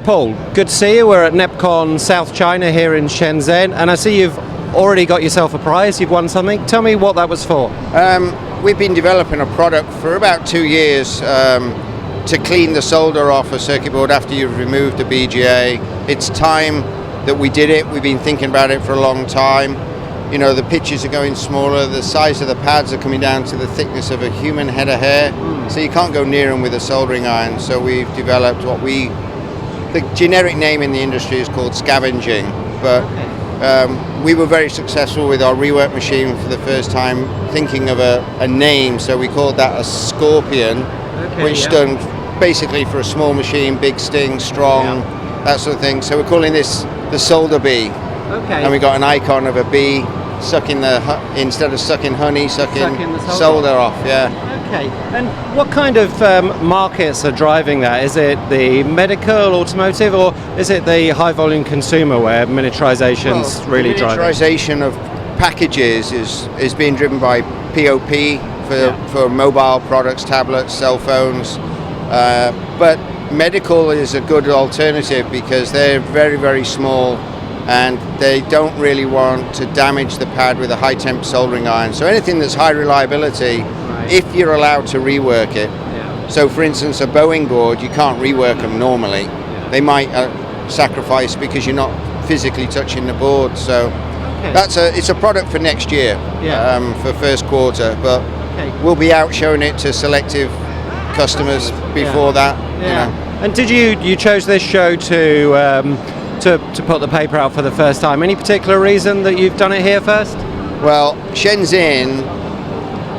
Paul, good to see you. We're at Nepcon South China here in Shenzhen, and I see you've already got yourself a prize. You've won something. Tell me what that was for. We've been developing a product for about 2 years to clean the solder off a circuit board after you've removed the BGA. It's time that we did it. We've been thinking about it for a long time. You know, the pitches are going smaller, the size of the pads are coming down to the thickness of a human head of hair, so you can't go near them with a soldering iron. So we've developed the generic name in the industry is called scavenging, but we were very successful with our rework machine for the first time, thinking of a name, so we called that a Scorpion, which stood basically for a small machine, big sting, strong, that sort of thing. So we're calling this the solder bee. And we got an icon of a bee sucking instead of sucking honey, sucking the solder off. Okay. And what kind of markets are driving that? Is it the medical, automotive, or is it the high volume consumer where miniaturization's really driving? Miniaturization of packages is being driven by POP for mobile products, tablets, cell phones. But medical is a good alternative because they're very, very small, and they don't really want to damage the pad with a high temp soldering iron. So anything that's high reliability, if you're allowed to rework it. So for instance, a Boeing board, you can't rework them normally. They might sacrifice because you're not physically touching the board. So it's a product for next year, for first quarter, but we'll be out showing it to selective customers before that. You know. And did you chose this show to put the paper out for the first time? Any particular reason that you've done it here first? Well, Shenzhen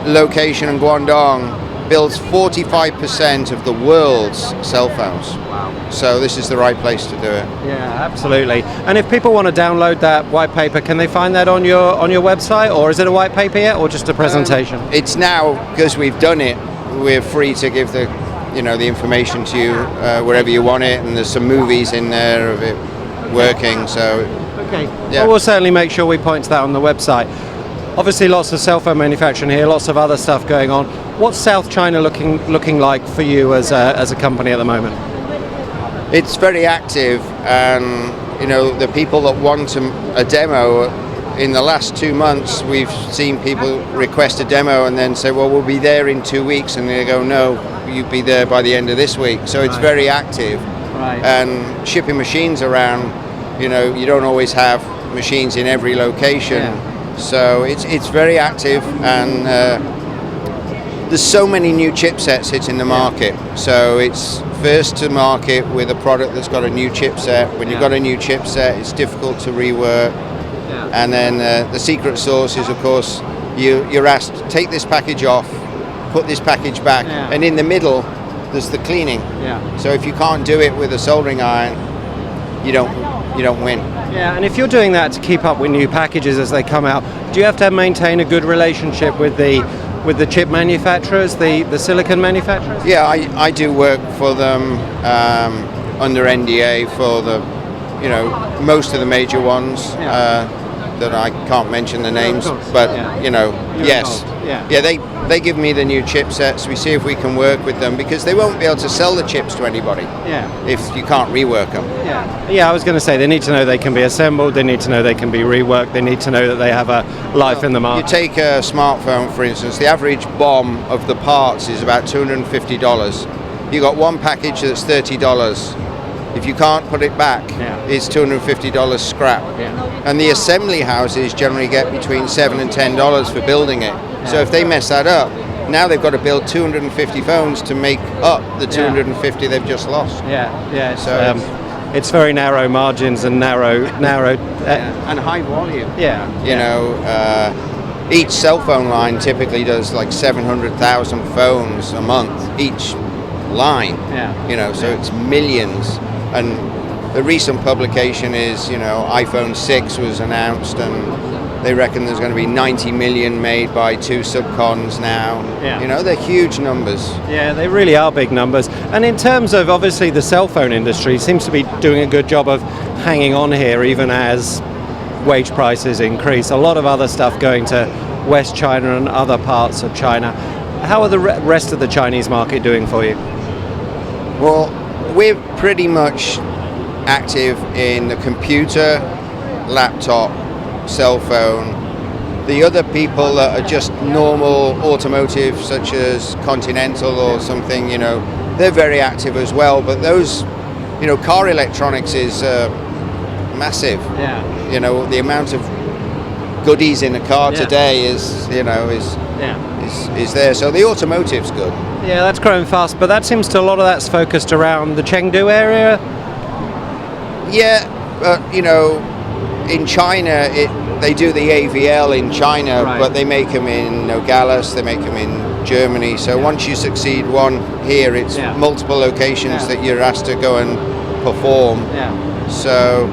location in Guangdong builds 45% of the world's cell phones. Wow. So this is the right place to do it. Yeah, absolutely. And if people want to download that white paper, can they find that on your website, or is it a white paper yet, or just a presentation? It's now, because we've done it, we're free to give the information to you wherever you want it, and there's some movies in there of it working. So well, we'll certainly make sure we point to that on the website. Obviously lots of cell phone manufacturing here, lots of other stuff going on. What's South China looking like for you as a company at the moment? It's very active, and the people that want a demo, in the last 2 months we've seen people request a demo and then say, well, we'll be there in 2 weeks, and they go, no, you'll be there by the end of this week. So it's very active. And shipping machines around, you don't always have machines in every location. So it's very active, and there's so many new chipsets hitting the market. So it's first to market with a product that's got a new chipset. When you've got a new chipset, it's difficult to rework. And then the secret sauce is, of course, you're asked, take this package off, put this package back, and in the middle there's the cleaning. So if you can't do it with a soldering iron, you don't win. Yeah, and if you're doing that to keep up with new packages as they come out, do you have to maintain a good relationship with the chip manufacturers, the silicon manufacturers? Yeah, I do work for them under NDA for most of the major ones. That I can't mention the names, but yes. They give me the new chipsets. We see if we can work with them, because they won't be able to sell the chips to anybody if you can't rework them. I was going to say, they need to know they can be assembled, they need to know they can be reworked, they need to know that they have a life in the market. You take a smartphone, for instance, the average BOM of the parts is about $250. You got one package that's $30. If you can't put it back, it's $250 scrap. And the assembly houses generally get between $7 and $10 for building it. So if they mess that up, now they've got to build 250 phones to make up the 250 they've just lost. So it's very narrow margins and narrow and high volume. Each cell phone line typically does like 700,000 phones a month each line. So it's millions. And the recent publication is, iPhone 6 was announced, and they reckon there's going to be 90 million made by 2 subcons now. They're huge numbers. Yeah, they really are big numbers. And in terms of, obviously, the cell phone industry seems to be doing a good job of hanging on here, even as wage prices increase. A lot of other stuff going to West China and other parts of China. How are the rest of the Chinese market doing for you? Well, we're pretty much active in the computer, laptop, cell phone. The other people that are just normal automotive, such as Continental or something, they're very active as well. But those, car electronics is massive. Yeah. The amount of goodies in a car today is there. So the automotive's good. Yeah, that's growing fast, but that seems to, a lot of that's focused around the Chengdu area. Yeah, but in China, they do the AVL in China, Right. but they make them in Nogales, they make them in Germany. So once you succeed one here, it's multiple locations that you're asked to go and perform. Yeah. So,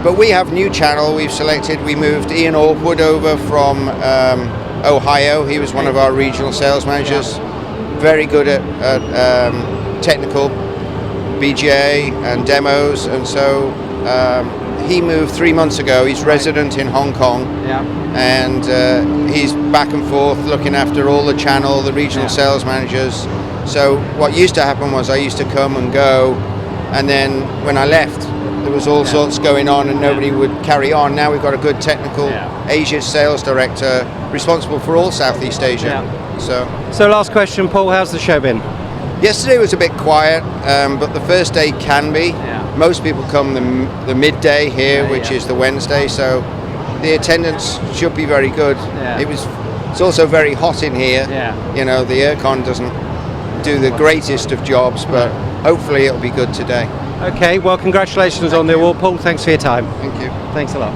but we have new channel. We've selected. We moved Ian Orkwood over from Ohio. He was one of our regional sales managers. Very good at technical BGA and demos, and so he moved 3 months ago. He's resident in Hong Kong, and he's back and forth looking after all the channel, the regional sales managers. So what used to happen was I used to come and go, and then when I left, there was all sorts going on and nobody would carry on. Now we've got a good technical Asia sales director responsible for all Southeast Asia. So last question, Paul, how's the show been? Yesterday was a bit quiet, but the first day can be. Most people come the midday here, which is the Wednesday, so the attendance should be very good. It's also very hot in here. The aircon doesn't do the greatest of jobs, but hopefully it'll be good today. Okay, well, congratulations on the award, Paul. Thanks for your time. Thank you. Thanks a lot.